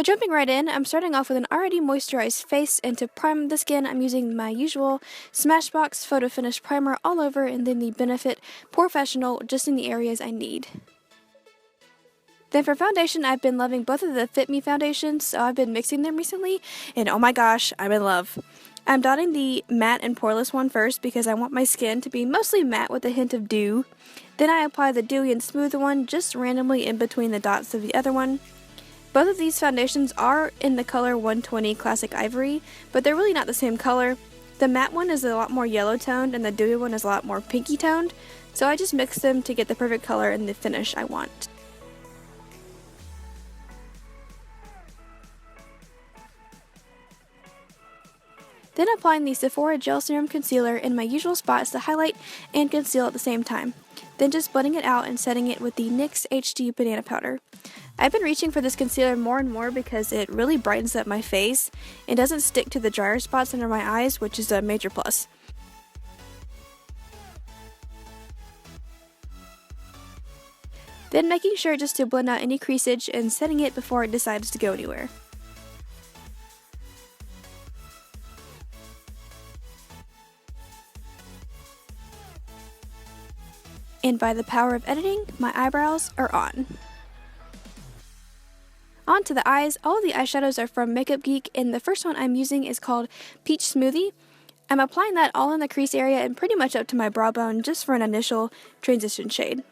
jumping right in, I'm starting off with an already moisturized face, and to prime the skin, I'm using my usual Smashbox Photo Finish Primer all over, and then the Benefit Porefessional just in the areas I need. Then for foundation, I've been loving both of the Fit Me foundations, so I've been mixing them recently, and oh my gosh, I'm in love. I'm dotting the matte and poreless one first because I want my skin to be mostly matte with a hint of dew. Then I apply the dewy and smooth one just randomly in between the dots of the other one. Both of these foundations are in the color 120 Classic Ivory, but they're really not the same color. The matte one is a lot more yellow toned and the dewy one is a lot more pinky toned, so I just mix them to get the perfect color and the finish I want. Then applying the Sephora Gel Serum Concealer in my usual spots to highlight and conceal at the same time. Then just blending it out and setting it with the NYX HD Banana Powder. I've been reaching for this concealer more and more because it really brightens up my face and doesn't stick to the drier spots under my eyes, which is a major plus. Then making sure just to blend out any creasage and setting it before it decides to go anywhere. And by the power of editing, my eyebrows are on. On to the eyes. All of the eyeshadows are from Makeup Geek, and the first one I'm using is called Peach Smoothie. I'm applying that all in the crease area and pretty much up to my brow bone just for an initial transition shade.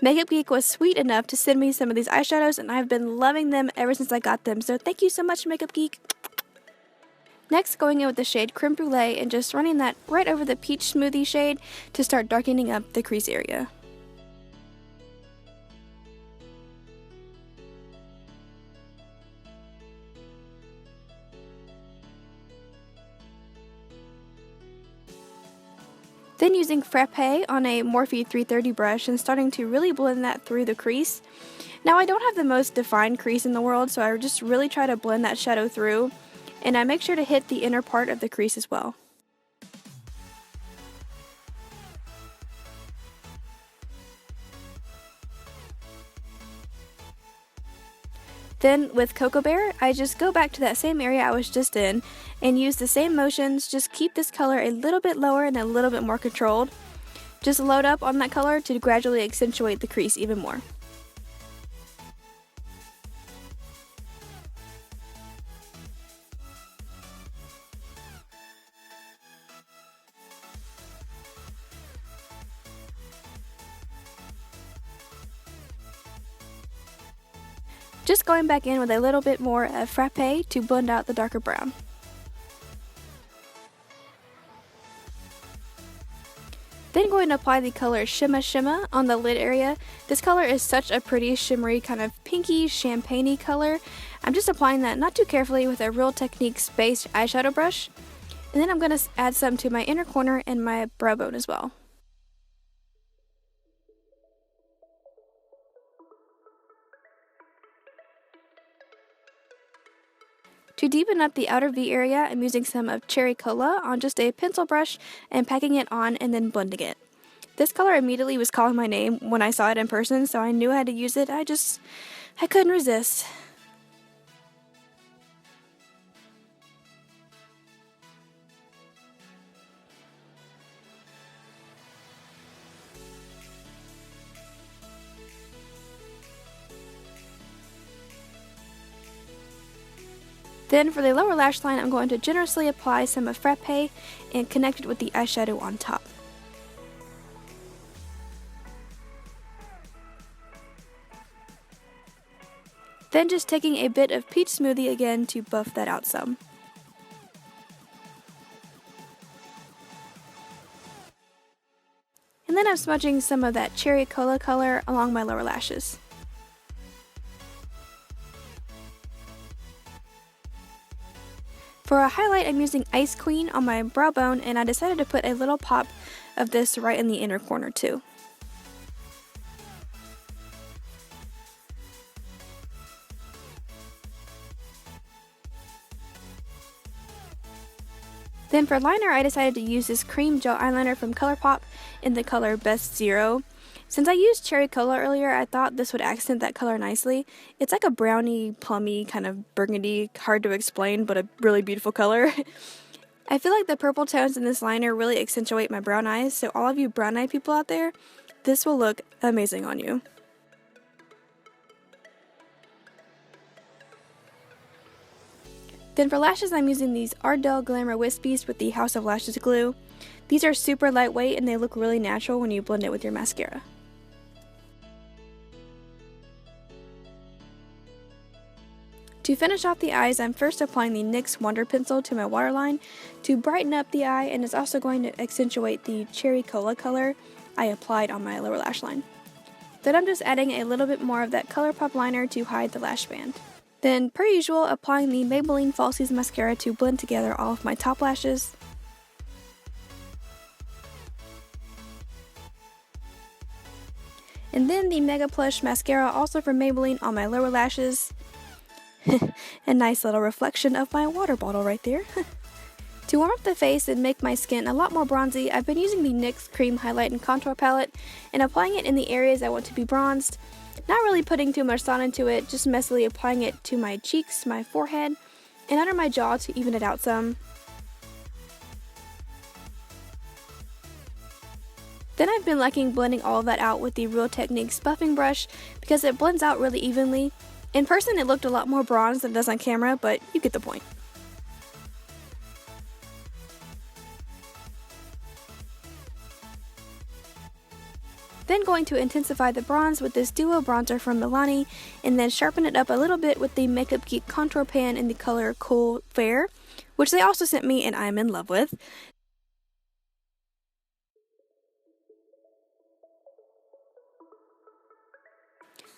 Makeup Geek was sweet enough to send me some of these eyeshadows, and I've been loving them ever since I got them, so thank you so much, Makeup Geek. Next, going in with the shade Creme Brulee and just running that right over the Peach Smoothie shade to start darkening up the crease area. Then using Frappe on a Morphe 330 brush and starting to really blend that through the crease. Now I don't have the most defined crease in the world, so I just really try to blend that shadow through. And I make sure to hit the inner part of the crease as well. Then with Cocoa Bear, I just go back to that same area I was just in and use the same motions, just keep this color a little bit lower and a little bit more controlled. Just load up on that color to gradually accentuate the crease even more. Just going back in with a little bit more Frappe to blend out the darker brown. Then going to apply the color Shimma Shimma on the lid area. This color is such a pretty shimmery kind of pinky champagne-y color. I'm just applying that not too carefully with a Real Techniques Beige eyeshadow brush. And then I'm going to add some to my inner corner and my brow bone as well. To deepen up the outer V area, I'm using some of Cherry Cola on just a pencil brush and packing it on and then blending it. This color immediately was calling my name when I saw it in person, so I knew I had to use it. I couldn't resist. Then for the lower lash line, I'm going to generously apply some of Frappe and connect it with the eyeshadow on top. Then just taking a bit of Peach Smoothie again to buff that out some. And then I'm smudging some of that Cherry Cola color along my lower lashes. For a highlight, I'm using Ice Queen on my brow bone, and I decided to put a little pop of this right in the inner corner too. Then for liner, I decided to use this cream gel eyeliner from Colourpop in the color Best Zero. Since I used cherry cola earlier, I thought this would accent that color nicely. It's like a browny, plummy, kind of burgundy, hard to explain, but a really beautiful color. I feel like the purple tones in this liner really accentuate my brown eyes, so all of you brown eye people out there, this will look amazing on you. Then for lashes, I'm using these Ardell Glamour Wispies with the House of Lashes glue. These are super lightweight and they look really natural when you blend it with your mascara. To finish off the eyes, I'm first applying the NYX Wonder Pencil to my waterline to brighten up the eye, and it's also going to accentuate the cherry cola color I applied on my lower lash line. Then I'm just adding a little bit more of that Colourpop liner to hide the lash band. Then, per usual, applying the Maybelline Falsies mascara to blend together all of my top lashes. And then the Mega Plush mascara, also from Maybelline, on my lower lashes. A nice little reflection of my water bottle right there. To warm up the face and make my skin a lot more bronzy, I've been using the NYX Cream Highlight and Contour Palette and applying it in the areas I want to be bronzed. Not really putting too much thought into it, just messily applying it to my cheeks, my forehead, and under my jaw to even it out some. Then I've been liking blending all of that out with the Real Techniques buffing brush because it blends out really evenly. In person it looked a lot more bronzed than it does on camera, but you get the point. Then going to intensify the bronze with this duo bronzer from Milani, and then sharpen it up a little bit with the Makeup Geek contour pan in the color Cool Fair, which they also sent me and I'm in love with.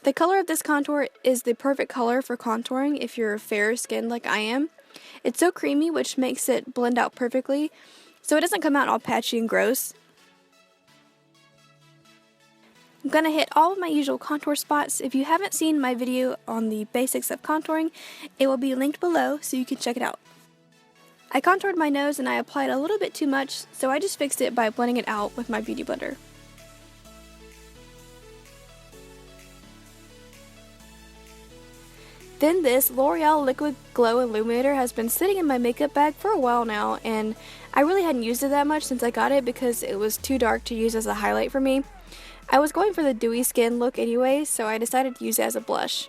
The color of this contour is the perfect color for contouring if you're fair skinned like I am. It's so creamy, which makes it blend out perfectly, so it doesn't come out all patchy and gross. I'm going to hit all of my usual contour spots. If you haven't seen my video on the basics of contouring, it will be linked below so you can check it out. I contoured my nose and I applied a little bit too much, so I just fixed it by blending it out with my beauty blender. Then this L'Oreal Liquid Glow Illuminator has been sitting in my makeup bag for a while now, and I really hadn't used it that much since I got it because it was too dark to use as a highlight for me. I was going for the dewy skin look anyway, so I decided to use it as a blush.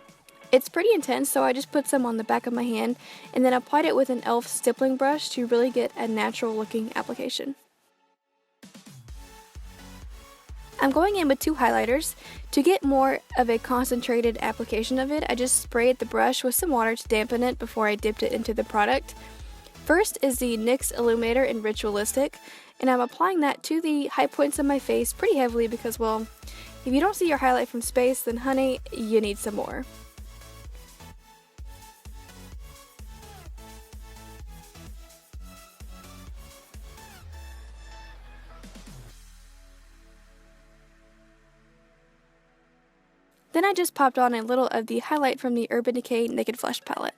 It's pretty intense, so I just put some on the back of my hand and then applied it with an e.l.f. stippling brush to really get a natural looking application. I'm going in with two highlighters. To get more of a concentrated application of it, I just sprayed the brush with some water to dampen it before I dipped it into the product. First is the NYX Illuminator in Ritualistic, and I'm applying that to the high points of my face pretty heavily because, well, if you don't see your highlight from space, then honey, you need some more. Then I just popped on a little of the highlight from the Urban Decay Naked Flush palette.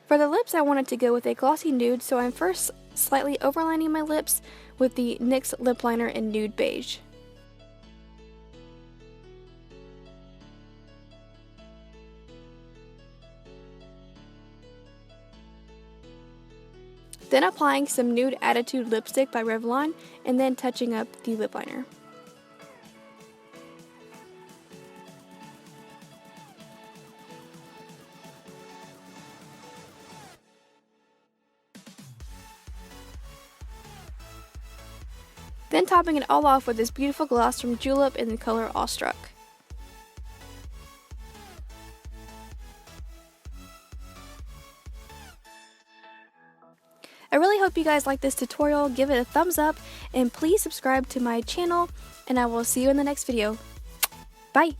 For the lips, I wanted to go with a glossy nude, so I'm first slightly overlining my lips with the NYX lip liner in Nude Beige. Then applying some Nude Attitude lipstick by Revlon, and then touching up the lip liner. Then topping it all off with this beautiful gloss from Julep in the color Awestruck. I really hope you guys like this tutorial. Give it a thumbs up and please subscribe to my channel, and I will see you in the next video. Bye!